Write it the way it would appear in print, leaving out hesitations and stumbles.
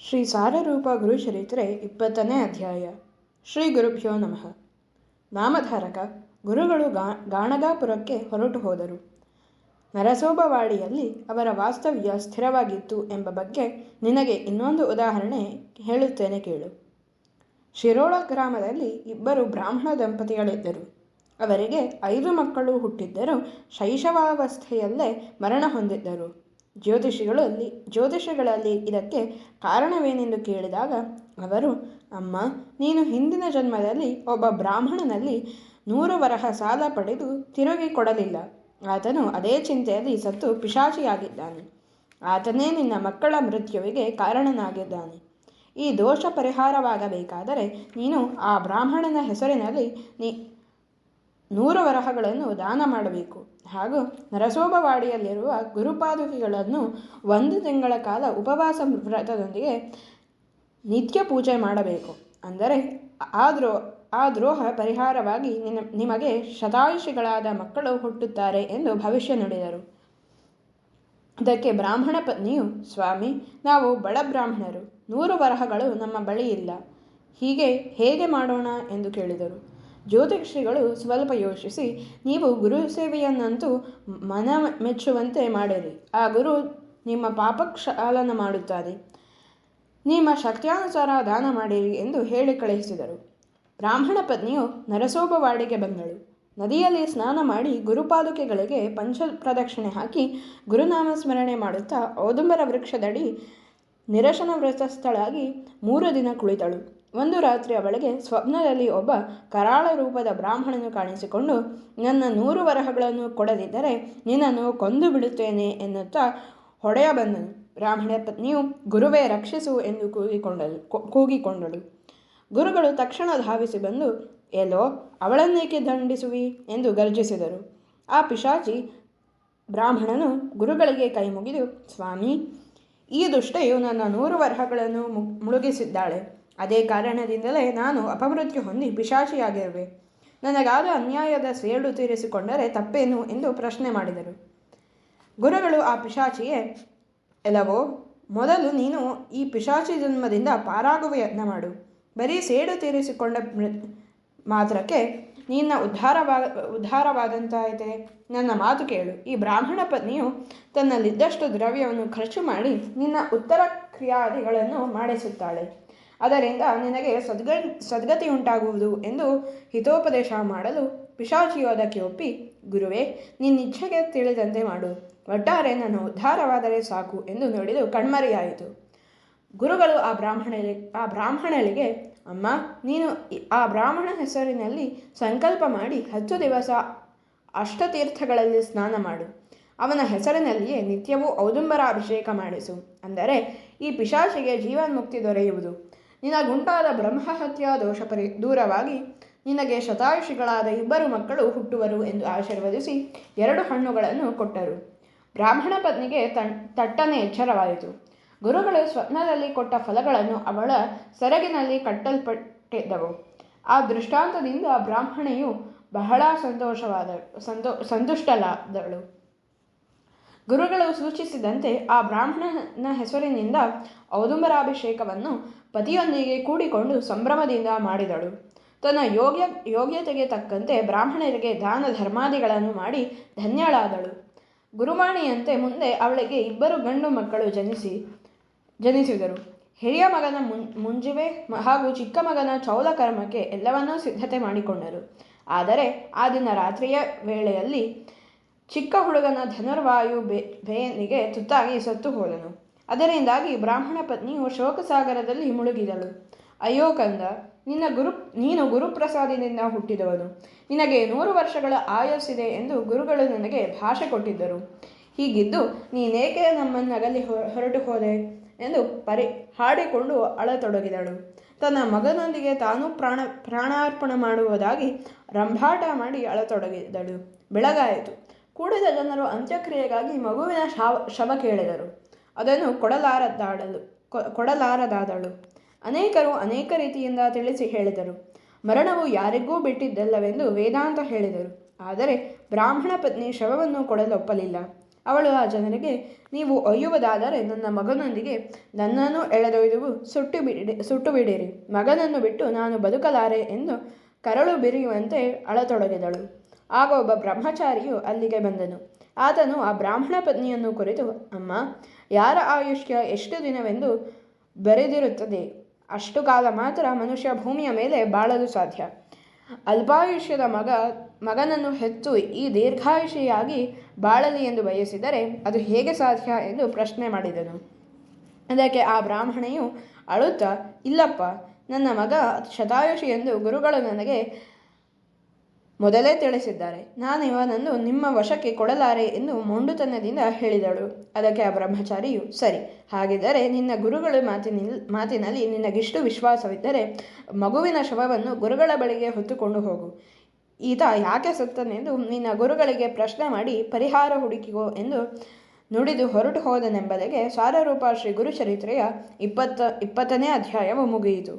ಶ್ರೀ ಸಾರರೂಪ ಗುರುಚರಿತ್ರೆ 20ನೇ ಅಧ್ಯಾಯ. ಶ್ರೀ ಗುರುಭ್ಯೋ ನಮಃ. ನಾಮಧಾರಕ ಗುರುಗಳು ಗಾಣಗಾಪುರಕ್ಕೆ ಹೊರಟು ಹೋದರು. ನರಸೋಬವಾಡಿಯಲ್ಲಿ ಅವರ ವಾಸ್ತವ್ಯ ಸ್ಥಿರವಾಗಿತ್ತು ಎಂಬ ಬಗ್ಗೆ ನಿನಗೆ ಇನ್ನೊಂದು ಉದಾಹರಣೆ ಹೇಳುತ್ತೇನೆ ಕೇಳು. ಶಿರೋಳ ಗ್ರಾಮದಲ್ಲಿ ಇಬ್ಬರು ಬ್ರಾಹ್ಮಣ ದಂಪತಿಗಳಿದ್ದರು. ಅವರಿಗೆ 5 ಮಕ್ಕಳು ಹುಟ್ಟಿದ್ದರೂ ಶೈಶವಾವಸ್ಥೆಯಲ್ಲೇ ಮರಣ ಹೊಂದಿದ್ದರು. ಜ್ಯೋತಿಷಿಗಳಲ್ಲಿ ಇದಕ್ಕೆ ಕಾರಣವೇನೆಂದು ಕೇಳಿದಾಗ ಅವರು, ಅಮ್ಮ, ನೀನು ಹಿಂದಿನ ಜನ್ಮದಲ್ಲಿ ಒಬ್ಬ ಬ್ರಾಹ್ಮಣನಲ್ಲಿ 100 ವರಹ ಸಾಲ ಪಡೆದು ತಿರುಗಿ ಕೊಡಲಿಲ್ಲ. ಆತನು ಅದೇ ಚಿಂತೆಯಲ್ಲಿ ಸತ್ತು ಪಿಶಾಚಿಯಾಗಿದ್ದಾನೆ. ಆತನೇ ನಿನ್ನ ಮಕ್ಕಳ ಮೃತ್ಯುವಿಗೆ ಕಾರಣನಾಗಿದ್ದಾನೆ. ಈ ದೋಷ ಪರಿಹಾರವಾಗಬೇಕಾದರೆ ನೀನು ಆ ಬ್ರಾಹ್ಮಣನ ಹೆಸರಿನಲ್ಲಿ 100 ವರಹಗಳನ್ನು ದಾನ ಮಾಡಬೇಕು. ಹಾಗೂ ನರಸೋಬವಾಡಿಯಲ್ಲಿರುವ ಗುರುಪಾದುಕೆಗಳನ್ನು 1 ತಿಂಗಳ ಕಾಲ ಉಪವಾಸ ವ್ರತದೊಂದಿಗೆ ನಿತ್ಯ ಪೂಜೆ ಮಾಡಬೇಕು. ಅಂದರೆ ಆ ದ್ರೋಹ ಪರಿಹಾರವಾಗಿ ನಿಮಗೆ ಶತಾಯುಷಿಗಳಾದ ಮಕ್ಕಳು ಹುಟ್ಟುತ್ತಾರೆ ಎಂದು ಭವಿಷ್ಯ ನುಡಿದರು. ಅದಕ್ಕೆ ಬ್ರಾಹ್ಮಣ ಪತ್ನಿಯು, ಸ್ವಾಮಿ, ನಾವು ಬಡ ಬ್ರಾಹ್ಮಣರು, 100 ವರಹಗಳು ನಮ್ಮ ಬಳಿ ಇಲ್ಲ. ಹೇಗೆ ಮಾಡೋಣ ಎಂದು ಕೇಳಿದರು. ಜ್ಯೋತಿಷಿಗಳು ಸ್ವಲ್ಪ ಯೋಚಿಸಿ, ನೀವು ಗುರು ಸೇವೆಯನ್ನಂತೂ ಮನ ಮೆಚ್ಚುವಂತೆ ಮಾಡಿರಿ. ಆ ಗುರು ನಿಮ್ಮ ಪಾಪಕ್ಷಾಲನ ಮಾಡುತ್ತಾನೆ. ನಿಮ್ಮ ಶಕ್ತಿಯಾನುಸಾರ ದಾನ ಮಾಡಿರಿ ಎಂದು ಹೇಳಿ ಕಳುಹಿಸಿದರು. ಬ್ರಾಹ್ಮಣ ಪತ್ನಿಯು ನರಸೋಬವಾಡಿಗೆ ಬಂದಳು. ನದಿಯಲ್ಲಿ ಸ್ನಾನ ಮಾಡಿ ಗುರುಪಾದುಕೆಗಳಿಗೆ ಪಂಚಪ್ರದಕ್ಷಿಣೆ ಹಾಕಿ ಗುರುನಾಮ ಸ್ಮರಣೆ ಮಾಡುತ್ತಾ ಔದುಂಬರ ವೃಕ್ಷದಡಿ ನಿರಶನ ವ್ರತಸ್ಥಳಾಗಿ 3 ದಿನ ಕುಳಿತಳು. ಒಂದು ರಾತ್ರಿ ಅವಳಿಗೆ ಸ್ವಪ್ನದಲ್ಲಿ ಒಬ್ಬ ಕರಾಳ ರೂಪದ ಬ್ರಾಹ್ಮಣನು ಕಾಣಿಸಿಕೊಂಡು, ನನ್ನ 100 ವರಹಗಳನ್ನು ಕೊಡದಿದ್ದರೆ ನಿನ್ನನ್ನು ಕೊಂದು ಬಿಡುತ್ತೇನೆ ಎನ್ನುತ್ತಾ ಹೊಡೆಯ ಬಂದನು. ಬ್ರಾಹ್ಮಣ ಪತ್ನಿಯು, ಗುರುವೇ ರಕ್ಷಿಸು ಎಂದು ಕೂಗಿಕೊಂಡಳು. ಗುರುಗಳು ತಕ್ಷಣ ಧಾವಿಸಿ ಬಂದು, ಎಲ್ಲೋ, ಅವಳನ್ನೇಕೆ ದಂಡಿಸುವಿ ಎಂದು ಗರ್ಜಿಸಿದರು. ಆ ಪಿಶಾಚಿ ಬ್ರಾಹ್ಮಣನು ಗುರುಗಳಿಗೆ ಕೈ ಮುಗಿದು, ಸ್ವಾಮಿ, ಈ ದುಷ್ಟೆಯು ನನ್ನ 100 ವರಹಗಳನ್ನು ಮುಳುಗಿಸಿದ್ದಾಳೆ. ಅದೇ ಕಾರಣದಿಂದಲೇ ನಾನು ಅಪಮೃತ್ಯು ಹೊಂದಿ ಪಿಶಾಚಿಯಾಗಿರುವೆ. ನನಗಾದ ಅನ್ಯಾಯದ ಸೇಡು ತೀರಿಸಿಕೊಂಡರೆ ತಪ್ಪೇನು ಎಂದು ಪ್ರಶ್ನೆ ಮಾಡಿದರು. ಗುರುಗಳು ಆ ಪಿಶಾಚಿಯೇ, ಎಲ್ಲವೋ, ಮೊದಲು ನೀನು ಈ ಪಿಶಾಚಿ ಜನ್ಮದಿಂದ ಪಾರಾಗುವ ಯತ್ನ ಮಾಡು. ಬರೀ ಸೇಡು ತೀರಿಸಿಕೊಂಡ ಮಾತ್ರಕ್ಕೆ ನಿನ್ನ ಉದ್ಧಾರವಾದಂತಾಯಿತೆ. ನನ್ನ ಮಾತು ಕೇಳು. ಈ ಬ್ರಾಹ್ಮಣ ಪತ್ನಿಯು ತನ್ನಲ್ಲಿದ್ದಷ್ಟು ದ್ರವ್ಯವನ್ನು ಖರ್ಚು ಮಾಡಿ ನಿನ್ನ ಉತ್ತರ ಕ್ರಿಯಾದಿಗಳನ್ನು ಮಾಡಿಸುತ್ತಾಳೆ. ಅದರಿಂದ ನಿನಗೆ ಸದ್ಗತಿಯುಂಟಾಗುವುದು ಎಂದು ಹಿತೋಪದೇಶ ಮಾಡಲು ಪಿಶಾಚಿಯು ಅದಕ್ಕೆ ಒಪ್ಪಿ, ಗುರುವೇ, ನಿನ್ನಿಚ್ಛೆಗೆ ತಿಳಿದಂತೆ ಮಾಡು. ಒಟ್ಟಾರೆ ನನ್ನ ಉದ್ಧಾರವಾದರೆ ಸಾಕು ಎಂದು ನುಡಿದು ಕಣ್ಮರೆಯಾಯಿತು. ಗುರುಗಳು ಆ ಬ್ರಾಹ್ಮಣಳಿಗೆ, ಅಮ್ಮ, ನೀನು ಆ ಬ್ರಾಹ್ಮಣ ಹೆಸರಿನಲ್ಲಿ ಸಂಕಲ್ಪ ಮಾಡಿ 10 ದಿವಸ ಅಷ್ಟತೀರ್ಥಗಳಲ್ಲಿ ಸ್ನಾನ ಮಾಡು. ಅವನ ಹೆಸರಿನಲ್ಲಿಯೇ ನಿತ್ಯವೂ ಔದುಂಬರ ಅಭಿಷೇಕ ಮಾಡಿಸು. ಅಂದರೆ ಈ ಪಿಶಾಚಿಗೆ ಜೀವನ್ಮುಕ್ತಿ ದೊರೆಯುವುದು. ನಿನಗುಂಟಾದ ಬ್ರಹ್ಮಹತ್ಯಾ ದೋಷ ದೂರವಾಗಿ ನಿನಗೆ ಶತಾಯುಷಿಗಳಾದ 2 ಮಕ್ಕಳು ಹುಟ್ಟುವರು ಎಂದು ಆಶೀರ್ವದಿಸಿ 2 ಹಣ್ಣುಗಳನ್ನು ಕೊಟ್ಟರು. ಬ್ರಾಹ್ಮಣ ಪತ್ನಿಗೆ ತಟ್ಟನೆ ಎಚ್ಚರವಾಯಿತು. ಗುರುಗಳು ಸ್ವಪ್ನದಲ್ಲಿ ಕೊಟ್ಟ ಫಲಗಳನ್ನು ಅವಳ ಸೆರಗಿನಲ್ಲಿ ಕಟ್ಟಲ್ಪಟ್ಟಿದ್ದವು. ಆ ದೃಷ್ಟಾಂತದಿಂದ ಬ್ರಾಹ್ಮಣೆಯು ಬಹಳ ಸಂತುಷ್ಟಳಾದಳು. ಗುರುಗಳು ಸೂಚಿಸಿದಂತೆ ಆ ಬ್ರಾಹ್ಮಣನ ಹೆಸರಿನಿಂದ ಔದುಂಬರಾಭಿಷೇಕವನ್ನು ಪತಿಯೊಂದಿಗೆ ಕೂಡಿಕೊಂಡು ಸಂಭ್ರಮದಿಂದ ಮಾಡಿದಳು. ತನ್ನ ಯೋಗ್ಯತೆಗೆ ತಕ್ಕಂತೆ ಬ್ರಾಹ್ಮಣರಿಗೆ ದಾನ ಧರ್ಮಾದಿಗಳನ್ನು ಮಾಡಿ ಧನ್ಯಳಾದಳು. ಗುರುವಾಣಿಯಂತೆ ಮುಂದೆ ಅವಳಿಗೆ 2 ಗಂಡು ಮಕ್ಕಳು ಜನಿಸಿದರು. ಹಿರಿಯ ಮಗನ ಮುಂಜಿವೆ ಹಾಗೂ ಚಿಕ್ಕ ಮಗನ ಚೌಲಕರ್ಮಕ್ಕೆ ಎಲ್ಲವನ್ನೂ ಸಿದ್ಧತೆ ಮಾಡಿಕೊಂಡರು. ಆದರೆ ಆ ದಿನ ರಾತ್ರಿಯ ವೇಳೆಯಲ್ಲಿ ಚಿಕ್ಕ ಹುಡುಗನ ಧನುರ್ವಾಯು ಬೇನಿಗೆ ತುತ್ತಾಗಿ ಸತ್ತು ಹೋದನು. ಅದರಿಂದಾಗಿ ಬ್ರಾಹ್ಮಣ ಪತ್ನಿಯು ಶೋಕಸಾಗರದಲ್ಲಿ ಮುಳುಗಿದಳು. ಅಯ್ಯೋ ಕಂದ, ನೀನು ಗುರುಪ್ರಸಾದದಿಂದ ಹುಟ್ಟಿದವನು. ನಿನಗೆ 100 ವರ್ಷಗಳ ಆಯಸ್ಸಿದೆ ಎಂದು ಗುರುಗಳು ನನಗೆ ಭಾಷೆ ಕೊಟ್ಟಿದ್ದರು. ಹೀಗಿದ್ದು ನೀನೇಕೆ ನಮ್ಮನ್ನಗಲಿ ಹೊರಟು ಹೋದೆ ಎಂದು ಹಾಡಿಕೊಂಡು ಅಳತೊಡಗಿದಳು. ತನ್ನ ಮಗನೊಂದಿಗೆ ತಾನೂ ಪ್ರಾಣಾರ್ಪಣೆ ಮಾಡುವುದಾಗಿ ರಂಭಾಟ ಮಾಡಿ ಅಳತೊಡಗಿದಳು. ಬೆಳಗಾಯಿತು. ಕೂಡಿದ ಜನರು ಅಂತ್ಯಕ್ರಿಯೆಗಾಗಿ ಮಗುವಿನ ಶವ ಕೇಳಿದರು. ಅದನ್ನು ಕೊಡಲಾರದಾದಳು. ಅನೇಕರು ಅನೇಕ ರೀತಿಯಿಂದ ತಿಳಿಸಿ ಹೇಳಿದರು. ಮರಣವು ಯಾರಿಗೂ ಬಿಟ್ಟಿದ್ದಲ್ಲವೆಂದು ವೇದಾಂತ ಹೇಳಿದರು. ಆದರೆ ಬ್ರಾಹ್ಮಣ ಪತ್ನಿ ಶವವನ್ನು ಕೊಡಲೊಪ್ಪಲಿಲ್ಲ. ಅವಳು ಆ ಜನರಿಗೆ, ನೀವು ಒಯ್ಯುವುದಾದರೆ ನನ್ನ ಮಗನೊಂದಿಗೆ ನನ್ನನ್ನು ಎಳೆದೊಯ್ದು ಸುಟ್ಟು ಬಿಡಿರಿ. ಮಗನನ್ನು ಬಿಟ್ಟು ನಾನು ಬದುಕಲಾರೆ ಎಂದು ಕರಳು ಬಿರಿಯುವಂತೆ ಅಳತೊಡಗಿದಳು. ಆಗ ಒಬ್ಬ ಬ್ರಹ್ಮಚಾರಿಯು ಅಲ್ಲಿಗೆ ಬಂದನು. ಆತನು ಆ ಬ್ರಾಹ್ಮಣ ಪತ್ನಿಯನ್ನು ಕುರಿತು, ಅಮ್ಮ, ಯಾರ ಆಯುಷ್ಯ ಎಷ್ಟು ದಿನವೆಂದು ಬರೆದಿರುತ್ತದೆ, ಅಷ್ಟು ಕಾಲ ಮಾತ್ರ ಮನುಷ್ಯ ಭೂಮಿಯ ಮೇಲೆ ಬಾಳಲು ಸಾಧ್ಯ. ಅಲ್ಪಾಯುಷ್ಯದ ಮಗನನ್ನು ಹೆತ್ತು ಈ ದೀರ್ಘಾಯುಷಿಯಾಗಿ ಬಾಳಲಿ ಎಂದು ಬಯಸಿದರೆ ಅದು ಹೇಗೆ ಸಾಧ್ಯ ಎಂದು ಪ್ರಶ್ನೆ ಮಾಡಿದನು. ಅದಕ್ಕೆ ಆ ಬ್ರಾಹ್ಮಣೆಯು ಅಳುತ್ತಾ, ಇಲ್ಲಪ್ಪ, ನನ್ನ ಮಗ ಶತಾಯುಷಿ ಎಂದು ಗುರುಗಳು ನನಗೆ ಮೊದಲೇ ತಿಳಿಸಿದ್ದಾರೆ. ನಾನು ಇವನನ್ನು ನಿಮ್ಮ ವಶಕ್ಕೆ ಕೊಡಲಾರೆ ಎಂದು ಮೊಂಡುತನದಿಂದ ಹೇಳಿದಳು. ಅದಕ್ಕೆ ಆ ಬ್ರಹ್ಮಚಾರಿಯು, ಸರಿ, ಹಾಗಿದ್ದರೆ ನಿನ್ನ ಗುರುಗಳ ಮಾತಿನಲ್ಲಿ ನಿನಗಿಷ್ಟು ವಿಶ್ವಾಸವಿದ್ದರೆ ಮಗುವಿನ ಶವವನ್ನು ಗುರುಗಳ ಬಳಿಗೆ ಹೊತ್ತುಕೊಂಡು ಹೋಗು. ಈತ ಯಾಕೆ ಸತ್ತನೆಂದು ನಿನ್ನ ಗುರುಗಳಿಗೆ ಪ್ರಶ್ನೆ ಮಾಡಿ ಪರಿಹಾರ ಹುಡುಕಿಕೋ ಎಂದು ನುಡಿದು ಹೊರಟು ಹೋದನೆಂಬುದಕ್ಕೆ ಸಾರರೂಪ ಶ್ರೀ ಗುರುಚರಿತ್ರೆಯ 20ನೇ ಅಧ್ಯಾಯವು ಮುಗಿಯಿತು.